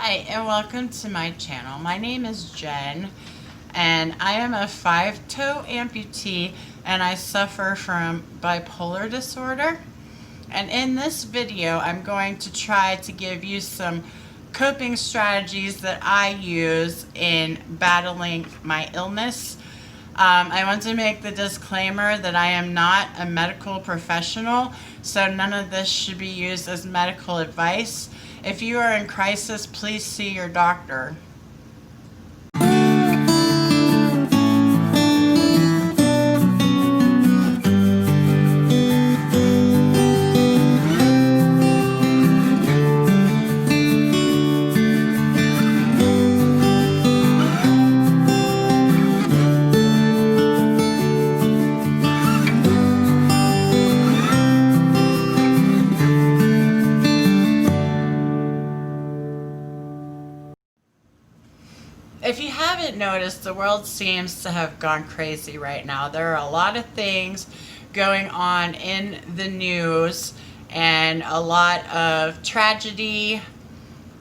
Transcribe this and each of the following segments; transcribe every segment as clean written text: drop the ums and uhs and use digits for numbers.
Hi and welcome to my channel. My name is Jen and I am a 5-toe amputee and I suffer from bipolar disorder. And in this video I'm going to try to give you some coping strategies that I use in battling my illness. I want to make the disclaimer that I am not a medical professional, so none of this should be used as medical advice. If you are in crisis, please see your doctor. If you haven't noticed, the world seems to have gone crazy right now. There are a lot of things going on in the news and a lot of tragedy,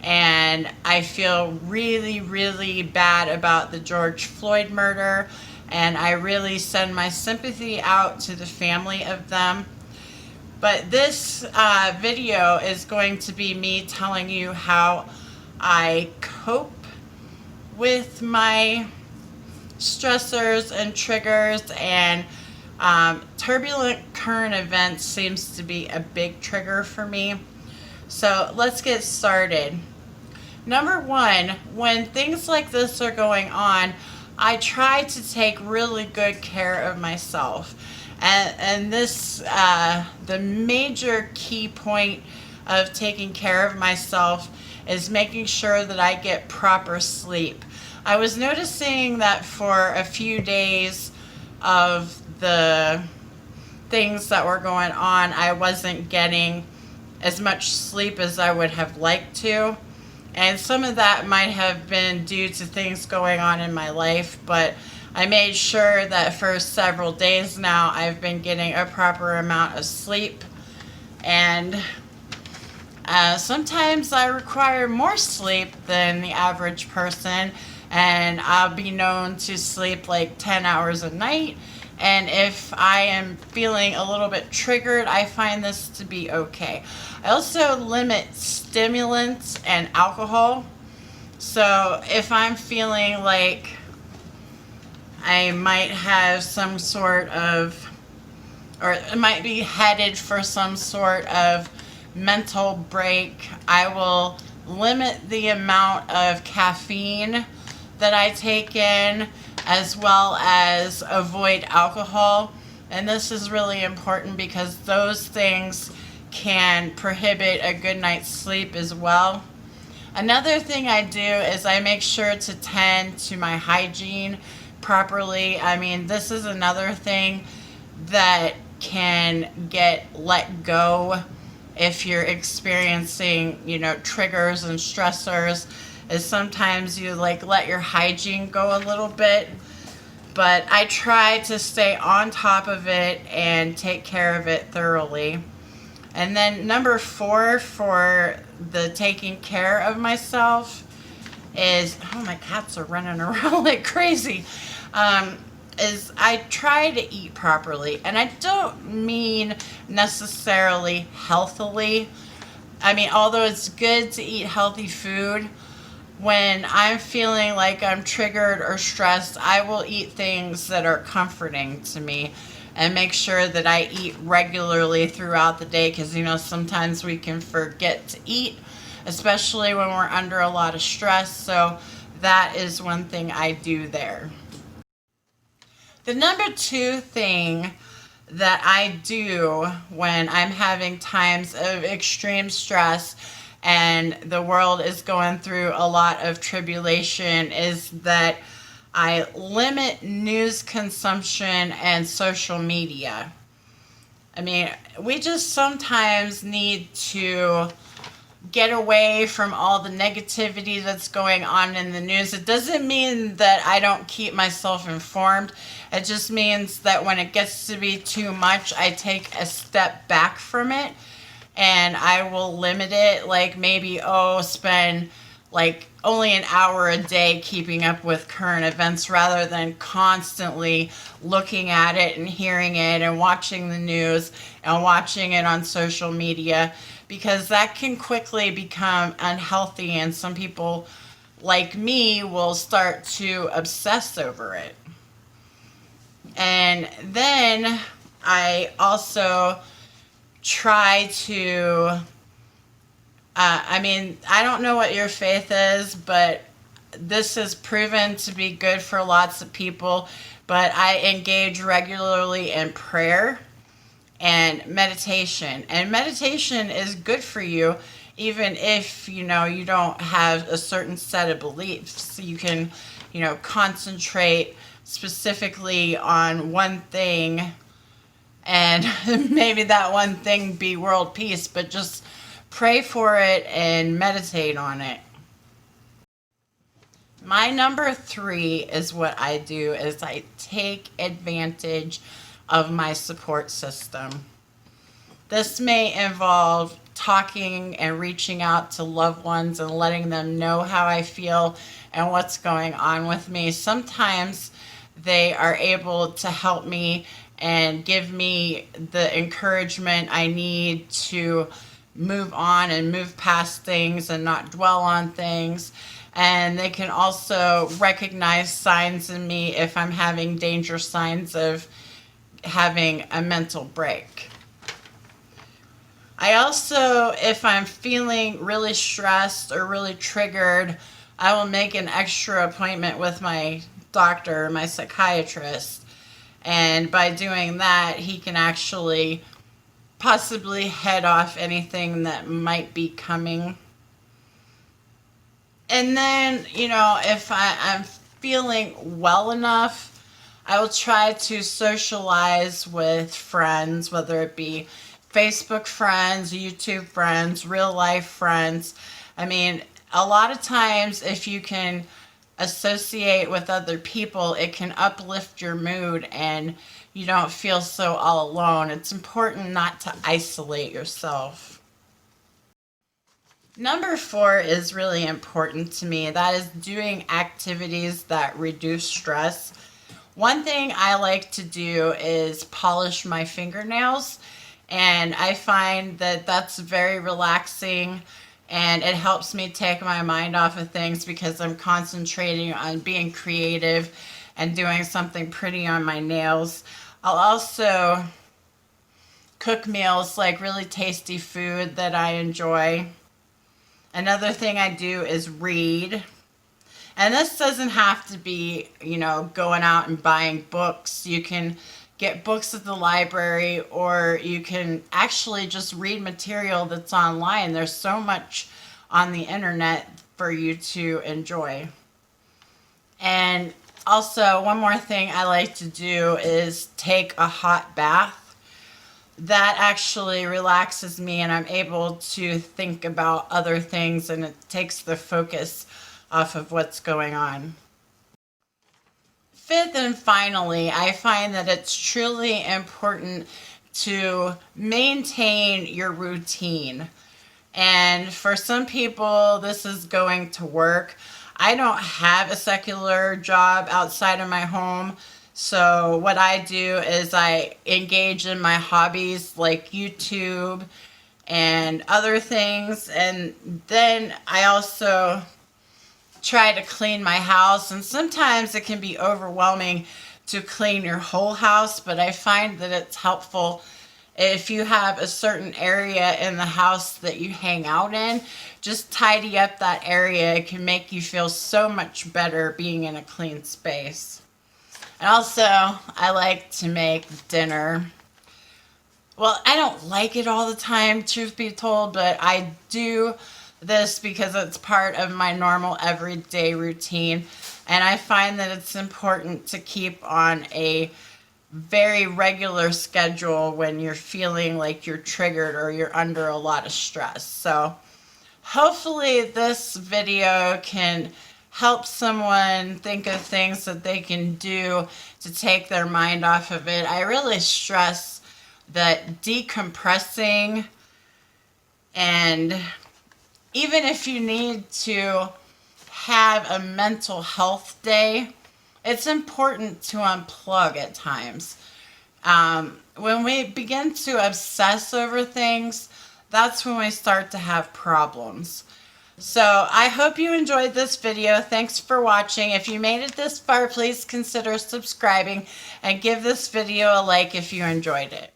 and I feel really bad about the George Floyd murder, and I really send my sympathy out to the family of them. But this video is going to be me telling you how I cope with my stressors and triggers, and turbulent current events seems to be a big trigger for me. So let's get started. Number one, when things like this are going on, I try to take really good care of myself. And this, the major key point of taking care of myself is making sure that I get proper sleep. I was noticing that for a few days of the things that were going on, I wasn't getting as much sleep as I would have liked to. And some of that might have been due to things going on in my life, but I made sure that for several days now I've been getting a proper amount of sleep. And sometimes I require more sleep than the average person, and I'll be known to sleep like 10 hours a night. And if I am feeling a little bit triggered, I find this to be okay. I also limit stimulants and alcohol. So if I'm feeling like I might have some sort of, or might be headed for some sort of mental break, I will limit the amount of caffeine that I take in, as well as avoid alcohol. And this is really important because those things can prohibit a good night's sleep as well. Another thing I do is I make sure to tend to my hygiene properly. I mean, this is another thing that can get let go if you're experiencing, triggers and stressors, is sometimes you let your hygiene go a little bit. But I try to stay on top of it and take care of it thoroughly. And then number 4 for the taking care of myself is, oh, my cats are running around like crazy, is I try to eat properly. And I don't mean necessarily healthily. I mean, although it's good to eat healthy food, when I'm feeling like I'm triggered or stressed, I will eat things that are comforting to me and make sure that I eat regularly throughout the day, because sometimes we can forget to eat, especially when we're under a lot of stress. So that is one thing I do there. The number 2 thing that I do when I'm having times of extreme stress and the world is going through a lot of tribulation is that I limit news consumption and social media. I mean, we just sometimes need to get away from all the negativity that's going on in the news. It doesn't mean that I don't keep myself informed. It just means that when it gets to be too much, I take a step back from it and I will limit it, like maybe, spend like only an hour a day keeping up with current events rather than constantly looking at it and hearing it and watching the news and watching it on social media, because that can quickly become unhealthy, and some people like me will start to obsess over it. And then I also try to I don't know what your faith is, but this is proven to be good for lots of people. But I engage regularly in prayer and meditation. And meditation is good for you, even if, you don't have a certain set of beliefs. You can, concentrate specifically on one thing, and maybe that one thing be world peace, but just pray for it and meditate on it. My number 3 is what I do is I take advantage of my support system. This may involve talking and reaching out to loved ones and letting them know how I feel and what's going on with me. Sometimes they are able to help me and give me the encouragement I need to move on and move past things and not dwell on things. And they can also recognize signs in me if I'm having danger signs of having a mental break. I also, if I'm feeling really stressed or really triggered, I will make an extra appointment with my doctor, my psychiatrist. And by doing that, he can actually possibly head off anything that might be coming. And then, if I'm feeling well enough, I will try to socialize with friends, whether it be Facebook friends, YouTube friends, real life friends. A lot of times if you can associate with other people, it can uplift your mood and you don't feel so all alone. It's important not to isolate yourself. Number 4 is really important to me. That is doing activities that reduce stress. One thing I like to do is polish my fingernails, and I find that that's very relaxing, and it helps me take my mind off of things because I'm concentrating on being creative and doing something pretty on my nails. I'll also cook meals, like really tasty food that I enjoy. Another thing I do is read. And this doesn't have to be, going out and buying books. You can get books at the library, or you can actually just read material that's online. There's so much on the internet for you to enjoy. And also, one more thing I like to do is take a hot bath. That actually relaxes me, and I'm able to think about other things, and it takes the focus off of what's going on. 5th and finally, I find that it's truly important to maintain your routine. And for some people, this is going to work. I don't have a secular job outside of my home. So what I do is I engage in my hobbies like YouTube and other things. And then I also try to clean my house. And sometimes it can be overwhelming to clean your whole house, but I find that it's helpful if you have a certain area in the house that you hang out in. Just tidy up that area. It can make you feel so much better being in a clean space. And also, I like to make dinner. Well, I don't like it all the time, truth be told, but I do this because it's part of my normal everyday routine. And I find that it's important to keep on a very regular schedule when you're feeling like you're triggered or you're under a lot of stress. So hopefully this video can help someone think of things that they can do to take their mind off of it. I really stress that decompressing, and even if you need to have a mental health day, it's important to unplug at times. When we begin to obsess over things, that's when we start to have problems. So I hope you enjoyed this video. Thanks for watching. If you made it this far, please consider subscribing and give this video a like if you enjoyed it.